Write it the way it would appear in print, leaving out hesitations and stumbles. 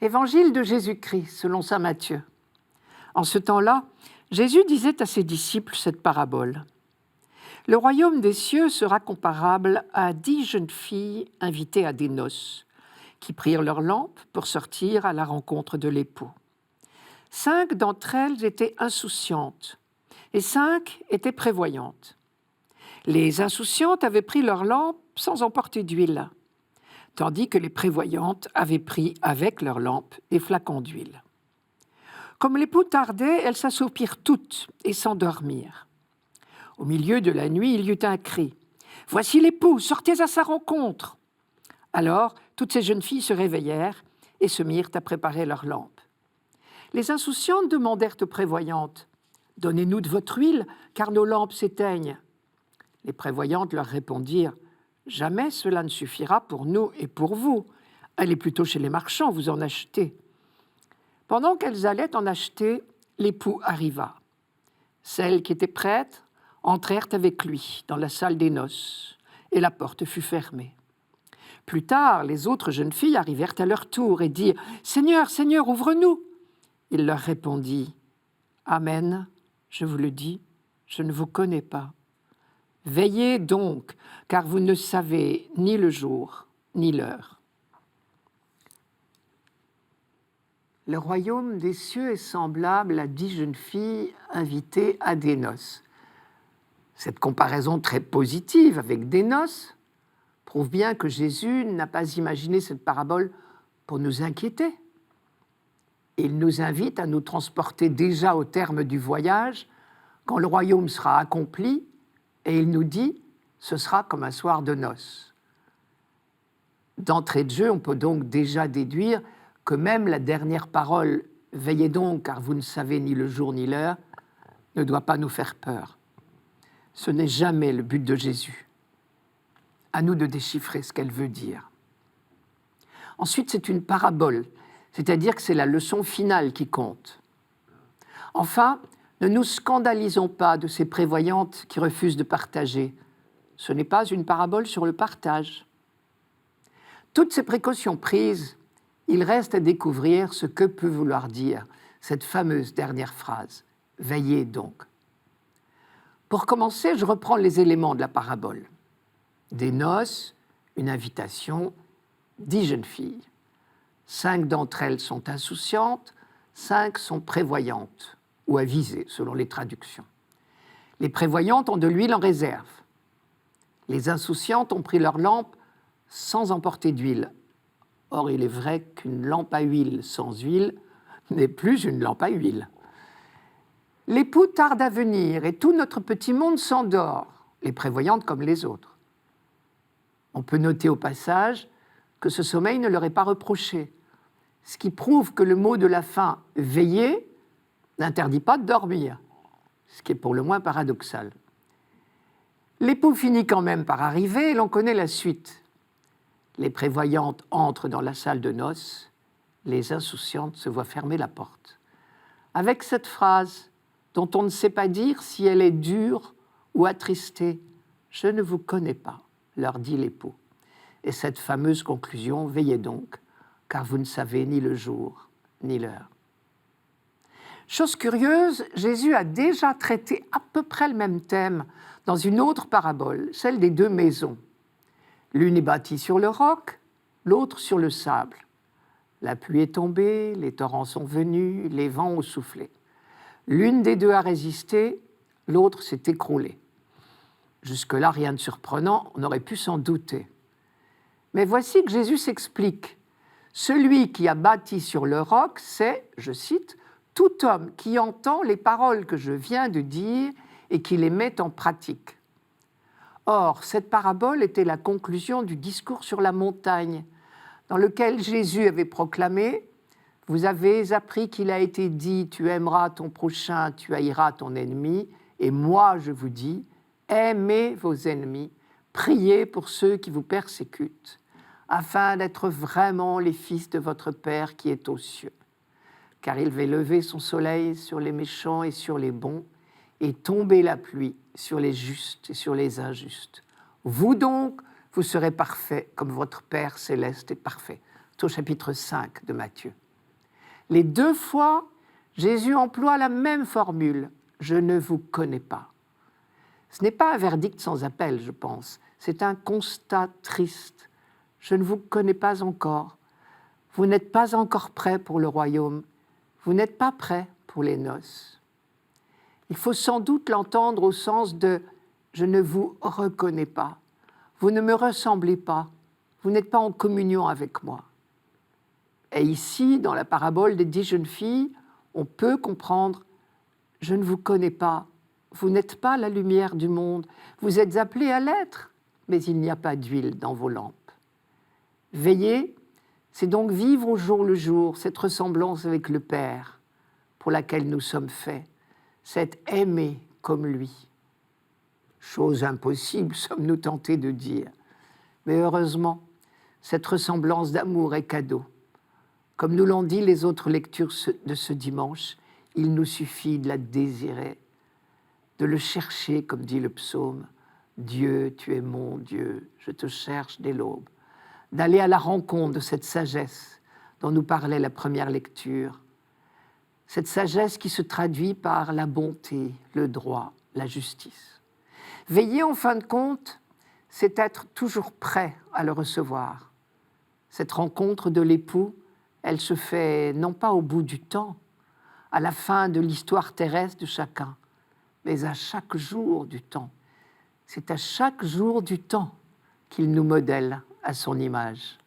Évangile de Jésus-Christ, selon saint Matthieu. En ce temps-là, Jésus disait à ses disciples cette parabole. « Le royaume des cieux sera comparable à 10 jeunes filles invitées à des noces, qui prirent leurs lampes pour sortir à la rencontre de l'époux. 5 d'entre elles étaient insouciantes, et 5 étaient prévoyantes. Les insouciantes avaient pris leurs lampes sans emporter d'huile, tandis que les prévoyantes avaient pris avec leurs lampes des flacons d'huile. Comme l'époux tardait, elles s'assoupirent toutes et s'endormirent. Au milieu de la nuit, il y eut un cri. « Voici l'époux, sortez à sa rencontre !» Alors, toutes ces jeunes filles se réveillèrent et se mirent à préparer leurs lampes. Les insouciantes demandèrent aux prévoyantes « Donnez-nous de votre huile, car nos lampes s'éteignent. » Les prévoyantes leur répondirent « Jamais cela ne suffira pour nous et pour vous. Allez plutôt chez les marchands, vous en achetez. » Pendant qu'elles allaient en acheter, l'époux arriva. Celles qui étaient prêtes entrèrent avec lui dans la salle des noces, et la porte fut fermée. Plus tard, les autres jeunes filles arrivèrent à leur tour et dirent « Seigneur, Seigneur, ouvre-nous !» Il leur répondit « Amen, je vous le dis, je ne vous connais pas. Veillez donc, car vous ne savez ni le jour ni l'heure. » Le royaume des cieux est semblable à 10 jeunes filles invitées à des noces. Cette comparaison très positive avec des noces prouve bien que Jésus n'a pas imaginé cette parabole pour nous inquiéter. Il nous invite à nous transporter déjà au terme du voyage, quand le royaume sera accompli, et il nous dit « ce sera comme un soir de noces ». D'entrée de jeu, on peut donc déjà déduire que même la dernière parole « Veillez donc, car vous ne savez ni le jour ni l'heure » ne doit pas nous faire peur. Ce n'est jamais le but de Jésus. À nous de déchiffrer ce qu'elle veut dire. Ensuite, c'est une parabole, c'est-à-dire que c'est la leçon finale qui compte. Enfin, ne nous scandalisons pas de ces prévoyantes qui refusent de partager. Ce n'est pas une parabole sur le partage. Toutes ces précautions prises, il reste à découvrir ce que peut vouloir dire cette fameuse dernière phrase. « Veillez donc ». Pour commencer, je reprends les éléments de la parabole. Des noces, une invitation, 10 jeunes filles. 5 d'entre elles sont insouciantes, 5 sont prévoyantes ou avisées, selon les traductions. Les prévoyantes ont de l'huile en réserve. Les insouciantes ont pris leur lampe sans emporter d'huile. Or, il est vrai qu'une lampe à huile sans huile n'est plus une lampe à huile. L'époux tarde à venir et tout notre petit monde s'endort, les prévoyantes comme les autres. On peut noter au passage que ce sommeil ne leur est pas reproché, ce qui prouve que le mot de la fin « veiller » n'interdit pas de dormir, ce qui est pour le moins paradoxal. L'époux finit quand même par arriver et l'on connaît la suite. Les prévoyantes entrent dans la salle de noces, les insouciantes se voient fermer la porte. Avec cette phrase, dont on ne sait pas dire si elle est dure ou attristée, « Je ne vous connais pas », leur dit l'époux. Et cette fameuse conclusion, « Veillez donc, car vous ne savez ni le jour ni l'heure ». Chose curieuse, Jésus a déjà traité à peu près le même thème dans une autre parabole, celle des 2 maisons. L'une est bâtie sur le roc, l'autre sur le sable. La pluie est tombée, les torrents sont venus, les vents ont soufflé. L'une des 2 a résisté, l'autre s'est écroulée. Jusque-là, rien de surprenant, on aurait pu s'en douter. Mais voici que Jésus s'explique. Celui qui a bâti sur le roc, c'est, je cite, « tout homme qui entend les paroles que je viens de dire et qui les met en pratique ». Or, cette parabole était la conclusion du discours sur la montagne, dans lequel Jésus avait proclamé « Vous avez appris qu'il a été dit « Tu aimeras ton prochain, tu haïras ton ennemi » et moi, je vous dis, aimez vos ennemis, priez pour ceux qui vous persécutent, afin d'être vraiment les fils de votre Père qui est aux cieux. Car il va lever son soleil sur les méchants et sur les bons, et tomber la pluie sur les justes et sur les injustes. Vous donc, vous serez parfaits comme votre Père céleste est parfait. C'est au chapitre 5 de Matthieu. Les 2 fois, Jésus emploie la même formule. Je ne vous connais pas. Ce n'est pas un verdict sans appel, je pense. C'est un constat triste. Je ne vous connais pas encore. Vous n'êtes pas encore prêts pour le royaume. Vous n'êtes pas prêts pour les noces. Il faut sans doute l'entendre au sens de « je ne vous reconnais pas ». Vous ne me ressemblez pas. Vous n'êtes pas en communion avec moi. Et ici, dans la parabole des 10 jeunes filles, on peut comprendre « je ne vous connais pas, vous n'êtes pas la lumière du monde, vous êtes appelés à l'être, mais il n'y a pas d'huile dans vos lampes. » Veiller, c'est donc vivre au jour le jour cette ressemblance avec le Père pour laquelle nous sommes faits, c'est aimer comme lui. Chose impossible, sommes-nous tentés de dire. Mais heureusement, cette ressemblance d'amour est cadeau. Comme nous l'ont dit les autres lectures de ce dimanche, il nous suffit de la désirer, de le chercher, comme dit le psaume. Dieu, tu es mon Dieu, je te cherche dès l'aube. D'aller à la rencontre de cette sagesse dont nous parlait la première lecture. Cette sagesse qui se traduit par la bonté, le droit, la justice. Veiller, en fin de compte, c'est être toujours prêt à le recevoir. Cette rencontre de l'époux, elle se fait non pas au bout du temps, à la fin de l'histoire terrestre de chacun, mais à chaque jour du temps. C'est à chaque jour du temps qu'il nous modèle à son image.